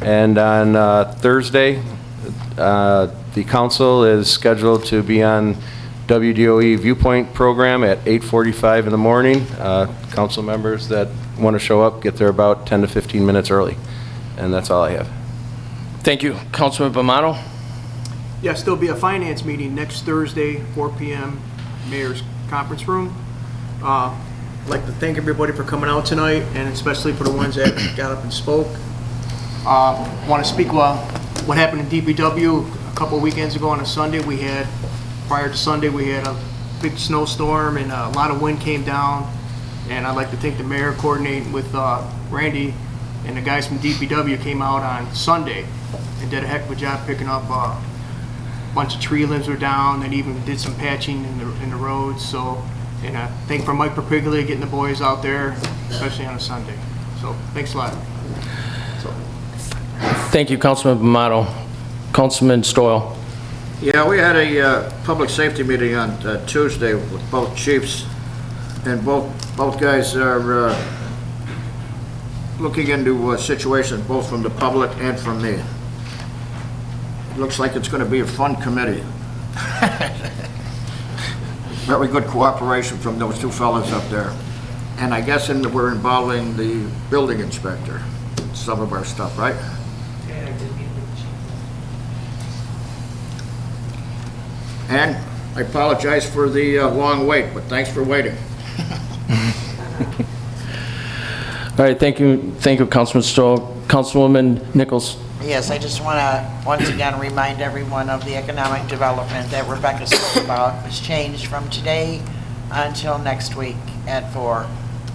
And on Thursday, the council is scheduled to be on WDOE Viewpoint program at 8:45 in the morning. Council members that want to show up, get there about 10 to 15 minutes early. And that's all I have. Thank you. Councilman Bamanto. Yes, there'll be a finance meeting next Thursday, 4 p.m., Mayor's Conference Room. I'd like to thank everybody for coming out tonight, and especially for the ones that got up and spoke. Want to speak what happened in DPW a couple weekends ago on a Sunday. Prior to Sunday, we had a big snowstorm and a lot of wind came down. And I'd like to thank the mayor coordinating with Randy and the guys from DPW came out on Sunday and did a heck of a job picking up a bunch of tree limbs were down and even did some patching in the roads. So, and thank for Mike Propiglia getting the boys out there, especially on a Sunday. So, thanks a lot. Thank you, Councilman Bamanto. Councilman Stoyl. Yeah, we had a public safety meeting on Tuesday with both chiefs, and both guys are looking into situations both from the public and from me. It looks like it's going to be a fun committee. Very good cooperation from those two fellows up there. And I guess we're involving the building inspector, some of our stuff, right? And I apologize for the long wait, but thanks for waiting. All right, thank you, Councilman Stoyl. Councilwoman Nichols. Yes, I just want to once again remind everyone of the economic development that Rebecca spoke about was changed from today until next week at 4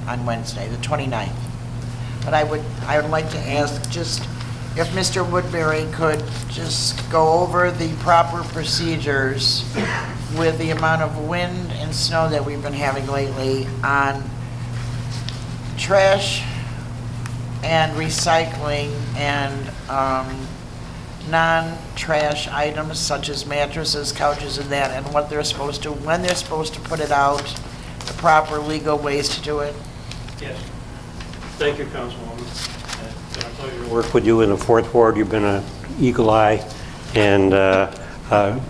on Wednesday, the 29th. But I would like to ask just if Mr. Woodbury could just go over the proper procedures with the amount of wind and snow that we've been having lately on trash and recycling and non-trash items such as mattresses, couches, and that, and what they're supposed to, when they're supposed to put it out, the proper legal ways to do it. Yes. Thank you, Councilwoman. It's been a pleasure to work with you in the Fourth Ward. You've been an eagle eye, and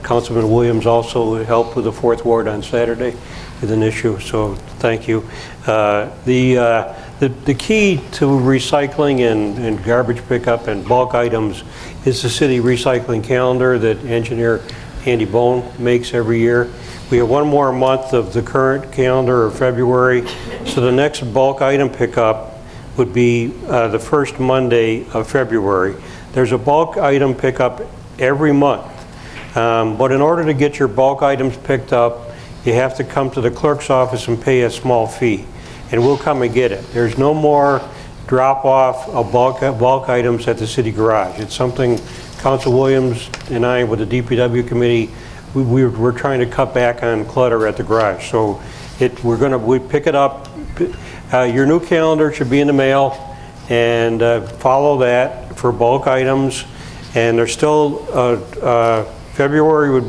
Councilman Williams also helped with the Fourth Ward on Saturday with an issue, so thank you. The key to recycling and garbage pickup and bulk items is the city recycling calendar that engineer Andy Bone makes every year. We have one more month of the current calendar of February, so the next bulk item pickup would be the first Monday of February. There's a bulk item pickup every month, but in order to get your bulk items picked up, you have to come to the clerk's office and pay a small fee, and we'll come and get it. There's no more drop-off of bulk items at the city garage. It's something Council Williams and I, with the DPW committee, we're trying to cut back on clutter at the garage. So we pick it up. Your new calendar should be in the mail, and follow that for bulk items. And there's still, February 3rd would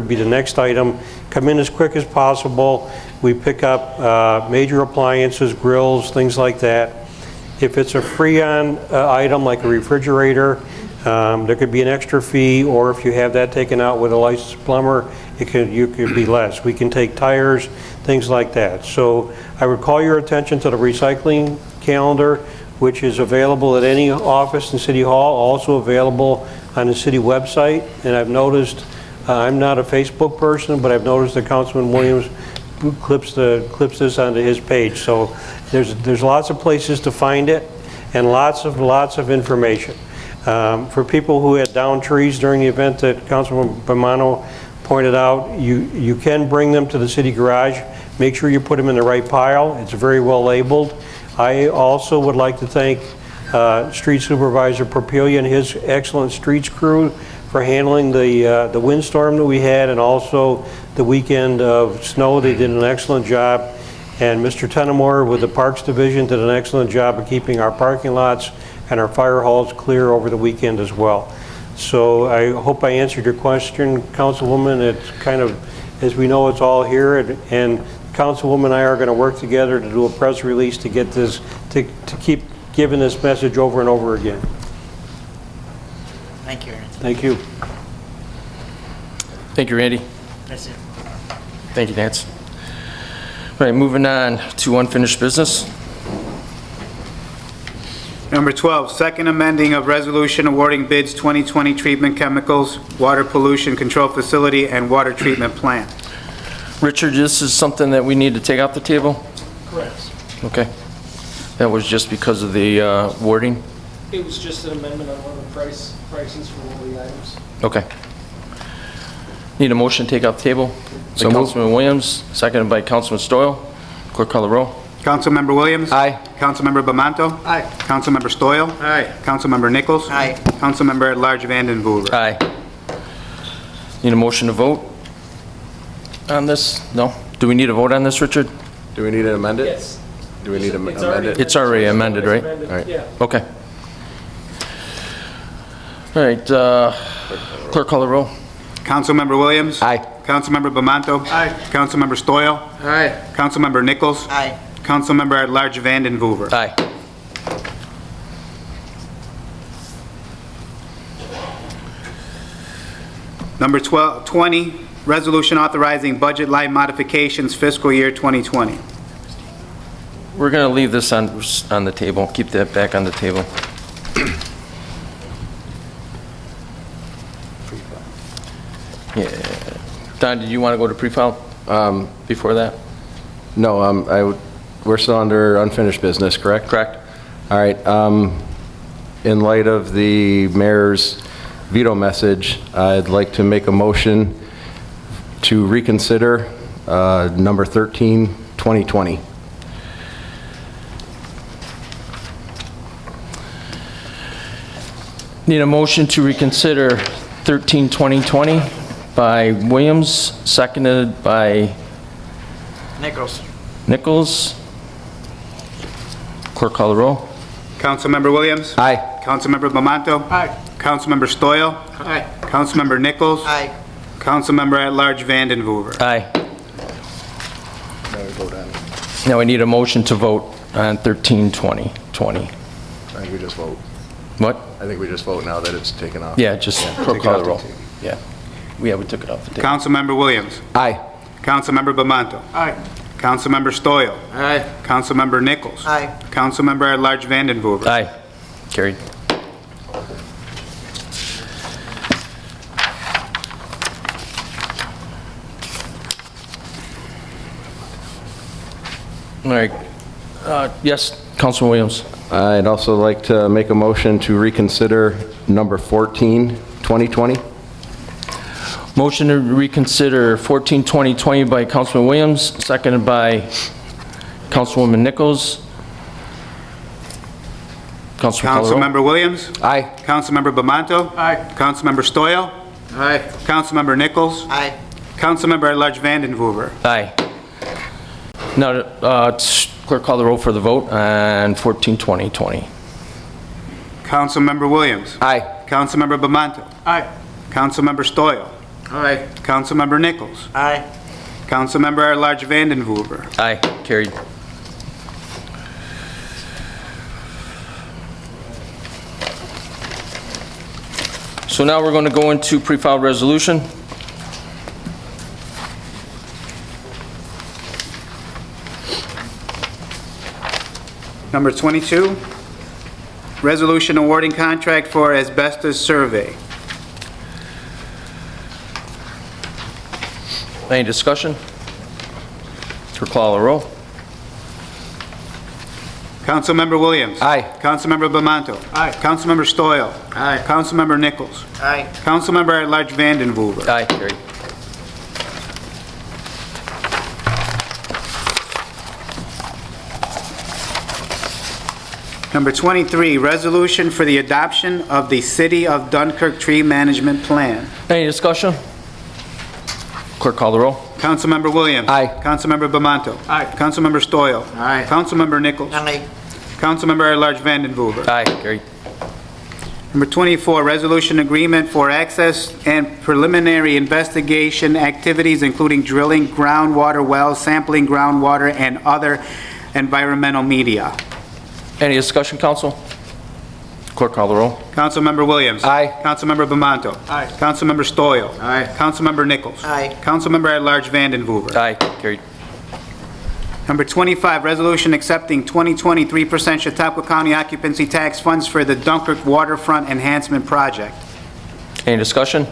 be the next item. Come in as quick as possible. We pick up major appliances, grills, things like that. If it's a free-on item like a refrigerator, there could be an extra fee, or if you have that taken out with a licensed plumber, you could be less. We can take tires, things like that. So I would call your attention to the recycling calendar, which is available at any office in City Hall, also available on the city website. And I've noticed, I'm not a Facebook person, but I've noticed that Councilman Williams clips this onto his page. So there's lots of places to find it, and lots of information. For people who had downed trees during the event that Councilman Bomano pointed out, you can bring them to the city garage. Make sure you put them in the right pile. It's very well labeled. I also would like to thank Street Supervisor Propelia and his excellent streets crew for handling the windstorm that we had, and also the weekend of snow. They did an excellent job. And Mr. Tennemore with the Parks Division did an excellent job of keeping our parking lots and our fire halls clear over the weekend as well. So I hope I answered your question, Councilwoman. It's kind of, as we know, it's all here, and Councilwoman and I are going to work together to do a press release to get this, to keep giving this message over and over again. Thank you. Thank you. Thank you, Randy. That's it. Thank you, Nance. All right, moving on to unfinished business. Number 12, second amending of resolution awarding bids 2020 treatment chemicals, water pollution control facility, and water treatment plant. Richard, this is something that we need to take off the table? Correct. Okay. That was just because of the wording? It was just an amendment on one of the prices for one of the items. Okay. Need a motion to take off the table? So By moved. Councilman Williams, seconded by Councilman Stoyl. Clerk call the roll. Councilmember Williams? Aye. Councilmember Bamanto? Aye. Councilmember Stoyl? Aye. Councilmember Nichols? Aye. Councilmember at-large Vanden Heuver? Aye. Need a motion to vote on this? No? Do we need a vote on this, Richard? Do we need to amend it? Yes. Do we need to It's amend it? It's already amended, right? Amended, All right. yeah. Okay. All right, clerk call the roll. Councilmember Williams? Aye. Councilmember Bamanto? Aye. Councilmember Stoyl? Aye. Councilmember Nichols? Aye. Councilmember at-large Vanden Heuver? Aye. Number 20, resolution authorizing budget line modifications fiscal year 2020. We're going to leave this on the table. Keep that back on the table. Yeah. Don, did you want to go to pre-file before that? No, we're still under unfinished business, correct? Correct. All right. In light of the mayor's veto message, I'd like to make a motion to reconsider number 13, 2020. Need a motion to reconsider 13-2020 by Williams, seconded by Nichols. Nichols. Clerk call the roll. Councilmember Williams? Aye. Councilmember Bamanto? Aye. Councilmember Stoyl? Aye. Councilmember Nichols? Aye. Councilmember at-large Vanden Heuver? Aye. Now we vote on it. Now we need a motion to vote on 13-2020. I think we just vote. What? I think we just vote now that it's taken off. Yeah, just clerk Take call it the off roll. the table. Yeah. We took it off the table. Councilmember Williams? Aye. Councilmember Bamanto? Aye. Councilmember Stoyl? Aye. Councilmember Nichols? Aye. Councilmember at-large Vanden Heuver? Aye. Carried. All right. Yes, Councilman Williams. I'd also like to make a motion to reconsider number 14, 2020. Motion to reconsider 14-2020 by Councilman Williams, seconded by Councilwoman Nichols. Councilman Calderon. Councilmember Williams. Aye. Councilmember Bamanto. Aye. Councilmember Stoyl. Aye. Councilmember Nichols. Aye. Councilmember at-large Vandenhoover. Aye. Now, clerk call the roll for the vote on 14-2020. Councilmember Williams. Aye. Councilmember Bamanto. Aye. Councilmember Stoyl. Aye. Councilmember Nichols. Aye. Councilmember at-large Vandenhoover. Aye, carried. So now we're going to go into pre-filed resolution. Number 22, resolution awarding contract for asbestos survey. Any discussion? Clerk call the roll. Councilmember Williams. Aye. Councilmember Bamanto. Aye. Councilmember Stoyl. Aye. Councilmember Nichols. Aye. Councilmember at-large Vandenhoover. Aye, carried. Number 23, resolution for the adoption of the City of Dunkirk Tree Management Plan. Any discussion? Clerk call the roll. Councilmember Williams. Aye. Councilmember Bamanto. Aye. Councilmember Stoyl. Aye. Councilmember Nichols. Aye. Councilmember at-large Vandenhoover. Aye, carried. Number 24, resolution agreement for access and preliminary investigation activities, including drilling groundwater wells, sampling groundwater, and other environmental media. Any discussion, council? Clerk call the roll. Councilmember Williams. Aye. Councilmember Bamanto. Aye. Councilmember Stoyl. Aye. Councilmember Nichols. Aye. Councilmember at-large Vandenhoover. Aye, carried. Number 25, resolution accepting 2020 3% Chautauqua County occupancy tax funds for the Dunkirk Waterfront Enhancement Project. Any discussion?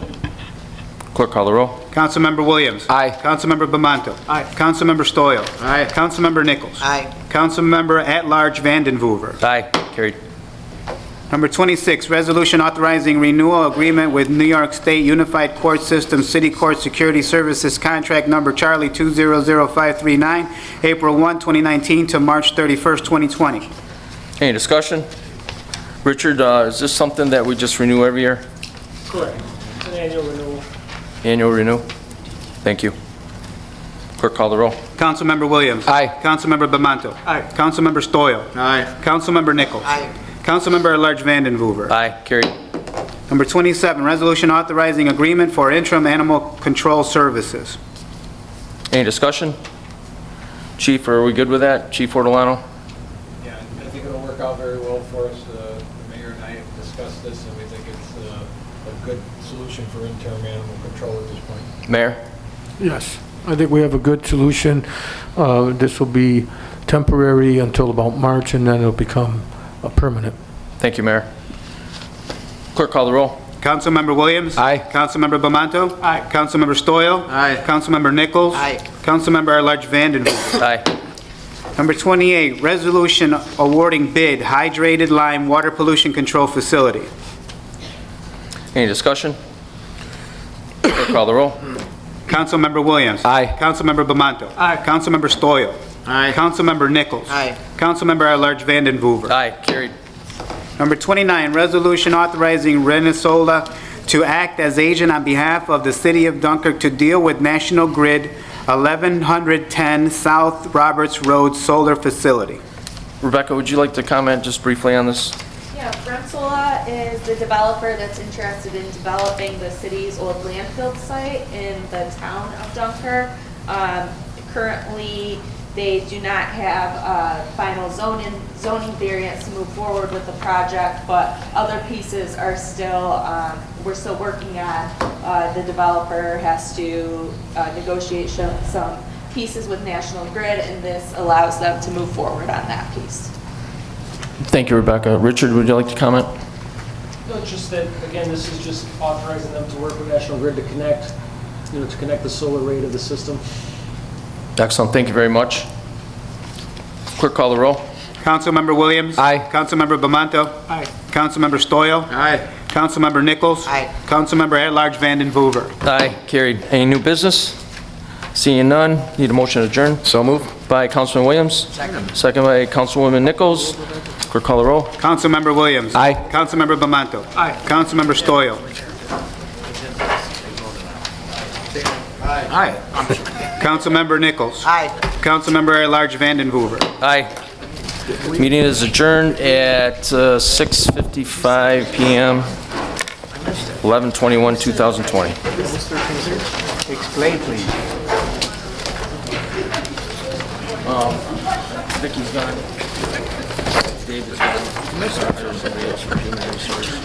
Clerk call the roll. Councilmember Williams. Aye. Councilmember Bamanto. Aye. Councilmember Stoyl. Aye. Councilmember Nichols. Aye. Councilmember at-large Vandenhoover. Aye, carried. Number 26, resolution authorizing renewal agreement with New York State Unified Court System City Court Security Services Contract Number Charlie 200539, April 1, 2019 to March 31st, 2020. Any discussion? Richard, is this something that we just renew every year? Correct. It's an annual renewal. Annual renew? Thank you. Clerk call the roll. Councilmember Williams. Aye. Councilmember Bamanto. Aye. Councilmember Stoyl. Aye. Councilmember Nichols. Aye. Councilmember at-large Vandenhoover. Aye, carried. Number 27, resolution authorizing agreement for interim animal control services. Any discussion? Chief, are we good with that? Chief Ortolano? Yeah, I think it'll work out very well for us. The mayor and I have discussed this, and we think it's a good solution for interim animal control at this point. Mayor? Yes, I think we have a good solution. This will be temporary until about March, and then it'll become permanent. Thank you, Mayor. Clerk call the roll. Councilmember Williams. Aye. Councilmember Bamanto. Aye. Councilmember Stoyl. Aye. Councilmember Nichols. Aye. Councilmember at-large Vandenhoover. Aye. Number 28, resolution awarding bid hydrated lime water pollution control facility. Any discussion? Clerk call the roll. Councilmember Williams. Aye. Councilmember Bamanto. Aye. Councilmember Stoyl. Aye. Councilmember Nichols. Aye. Councilmember at-large Vandenhoover. Aye, carried. Number 29, resolution authorizing Renesola to act as agent on behalf of the City of Dunkirk to deal with National Grid 1110 South Roberts Road Solar Facility. Rebecca, would you like to comment just briefly on this? Yeah, Rensola is the developer that's interested in developing the city's old landfill site in the town of Dunkirk. Currently, they do not have a final zoning variance to move forward with the project, but other pieces are still, we're still working on. The developer has to negotiate some pieces with National Grid, and this allows them to move forward on that piece. Thank you, Rebecca. Richard, would you like to comment? No, it's just that, again, this is just authorizing them to work with National Grid to connect, to connect the solar array to the system. Excellent, thank you very much. Clerk call the roll. Councilmember Williams. Aye. Councilmember Bamanto. Aye. Councilmember Stoyl. Aye. Councilmember Nichols. Aye. Councilmember at-large Vandenhoover. Aye, carried. Any new business? Seeing none, need a motion to adjourn? So move. By Councilman Williams. Second by Councilwoman Nichols. Clerk call the roll. Councilmember Williams. Aye. Councilmember Bamanto. Aye. Councilmember Stoyl. Aye. Councilmember Nichols. Aye. Councilmember at Large Vanden Hoover. Aye. Meeting is adjourned at 6:55 PM, 11/21/2020. Explain, please. Vicky's gone. David's gone. Somebody else from Human Resources.